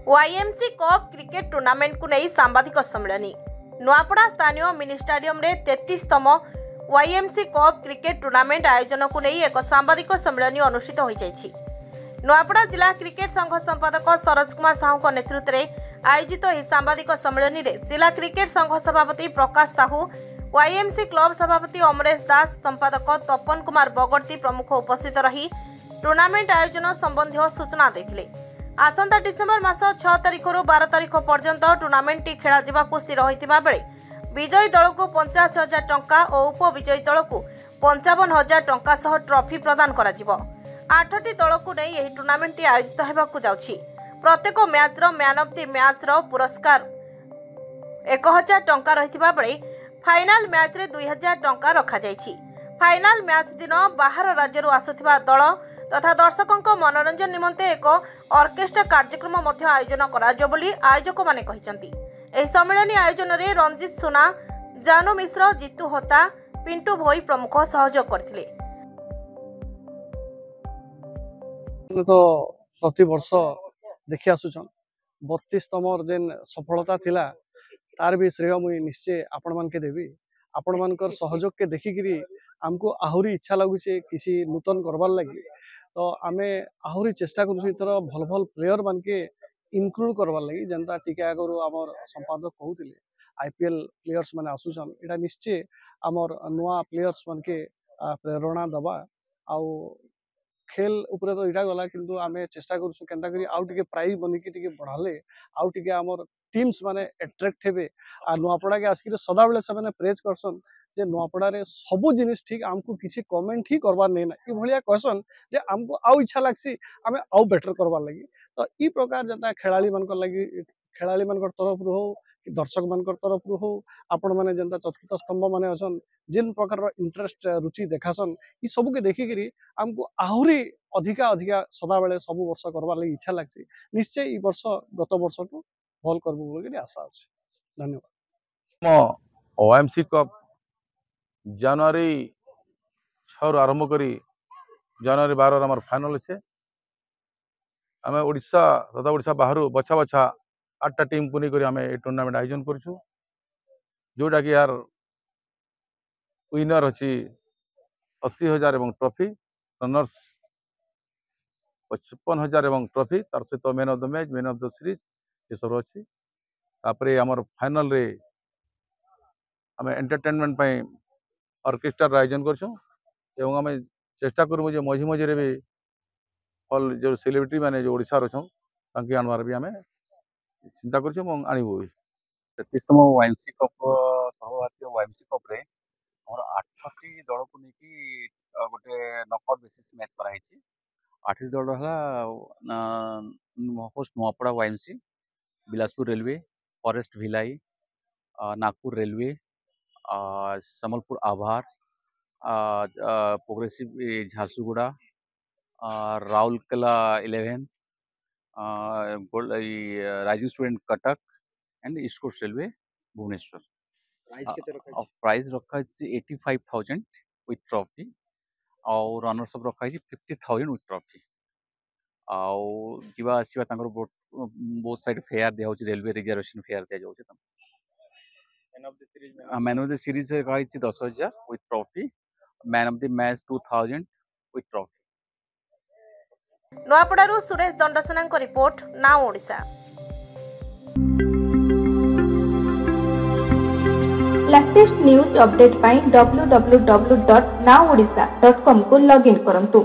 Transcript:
YMC cup cricket tournament को नहीं सांबादिक सम्मेलन नुआपड़ा स्थानीय मिनी स्टाडियम रे 33तम वाईएमसी कप क्रिकेट टूर्नामेंट आयोजन को नहीं एक सांबादिक सम्मेलन अनुष्ठित हो जाइछि। नुआपड़ा जिला क्रिकेट संघ संपादक सरोज कुमार साहू नेतृत्व में आयोजित यह सांबादिक सम्मेलन में जिला क्रिकेट संघ सभापति प्रकाश साहू, वाईएमसी क्लब सभापति अमरेश दास, संपादक तपन कुमार बगर्ती प्रमुख उपस्थित रही टूर्नामेंट आयोजन संबंधी सूचना देथिले। आसंता डिसेम्बर मास 6 तारिख रु 12 तारिख पर्यंत टूर्नामेंट टी खेला जिबाकु स्थिर होइतिबा बेले विजयी दल को 85,000 टंका और उपविजयी दल को 55,000 टंका सह ट्रॉफी प्रदान करा जिवो। 8टी दल को नहीं यह टूर्नामेंट टी आयोजित हेबाकु जाउछि। प्रत्येक मैच रो मैन ऑफ द मैच रो पुरस्कार 1,000 टंका रहितिबा बेले फाइनल मैच रे 2,000 टंका रखा जाइछि। फाइनल मैच दिन बाहर राज्य रु आसुथिबा दल तथा दर्शकों मनोरंजन निमंते एक ऑर्केस्ट्रा कार्यक्रम आयोजन करा बोली आयोजक माने कहिसंती। एही सम्मेलन आयोजन रे रंजित सुना, जानू मिश्र, जीतू होता, पिंटू भोई प्रमुख सहयोग करथिले। तो प्रति वर्ष देखि आसुछन 32तम जेन सफलता थिला तार भी श्रेय मुई निश्चय आपण मान के देवी। आपण मानकर सहयोग के देखिकी आमको आहुरी इच्छा लगुचे किसी नूतन करबार लगी। तो आमे आहुरी चेष्टा करूँ इतर भल भल प्लेयर मान के इनक्लूड करबार लगी। जनता टीके आगु आमर संपादक कहते आईपीएल प्लेयर्स माने आसुछन एटा निश्चय आमर नुआ प्लेयर्स मान के प्रेरणा दबा। आउ खेल उपरे तो इटा गला किंतु आमे चेष्टा करूँ केनता करी आउ टिके प्राइज बनिकी टिके बढ़ाले आउ टिके आमर टीम्स माने अट्रैक्ट हेबे। आ नुआपड़ा के आसकी सदा बेले से माने प्रेज करसन जे नुआपड़ा रे सबु जिनिस ठीक आमको किसी कमेंट ही करबार नै ना ई भलिया कहसन जे आमको आउ इच्छा लागसी आमे आउ बेटर करबार लगी। तो ई प्रकार जता खेलाड़ी मानकर लगी खेलाड़ी मानकर तरफ रु हो कि दर्शक मानकर तरफ रु हो आपण माने जनता चतुर्थ स्तंभ माने असन जिन प्रकार रो इंटरेस्ट रुचि देखासन ई सबु के देखि करी आमको आहुरी अधिका अधिका सदा बेले सबु वर्ष करबार लगी इच्छा लागसी। निश्चय ई वर्ष गत वर्ष तो भल करबो बोली आशा अछि। धन्यवाद। ओएमसी कप जनवरी 6 आरंभ करी जनवरी 12 आम फाइनल अच्छे। आम ओडिशा तथा ओडिशा बाहर बछा बछा 8टा टीम को नहीं आम टूर्नामेंट आयोजन करूँ जोटा कि यार विनर अच्छी 80,000 एवं ट्रॉफी, रनर्स 55,000 एवं ट्रॉफी तार सहित man of the match, man of the series ये सब अच्छी। तापरे आमर फाइनल रे आम एंटरटेनमेंट पे ऑर्केस्ट्रा आयोजन करूँ आम चेष्टा करूँ जो मझी मझे भी ऑल जो सेलिब्रिटी माने जो ओडिशा रछन तांकी आनवार भी आम चिंता करूँ आनबू भी। 33तम वाईएमसी कप सर्वभारतीय वाईएमसी कप रे हमर 8टी दल को लेकी गोटे नॉकआउट बेसिस मैच कराई छी। 8टी दल हला host Nuapada YMC, Bilaspur railway, forest Bhilai, Nagpur railway, Sambalpur आभार, progressive Jharsuguda, Rourkela 11, rising student Cuttack and East Coast Railway Bhubaneswar. Prize रखा 85,000 विथ ट्रॉफी और रनर्स अप रखा 50,000 विथ ट्रॉफी। आउ जीवा आसीबा तांकर बोथ साइड फेयर दिया होची, रेलवे रिजर्वेशन फेयर दिया जाउची। मैन ऑफ द सीरीज रखा 10,000 with trophy, man of the match 2,000 with trophy. नुआपड़ारू Suresh Dandasena report, now Odisha. Latest news update पाई www.nowodisha.com को लॉगिन करंतु।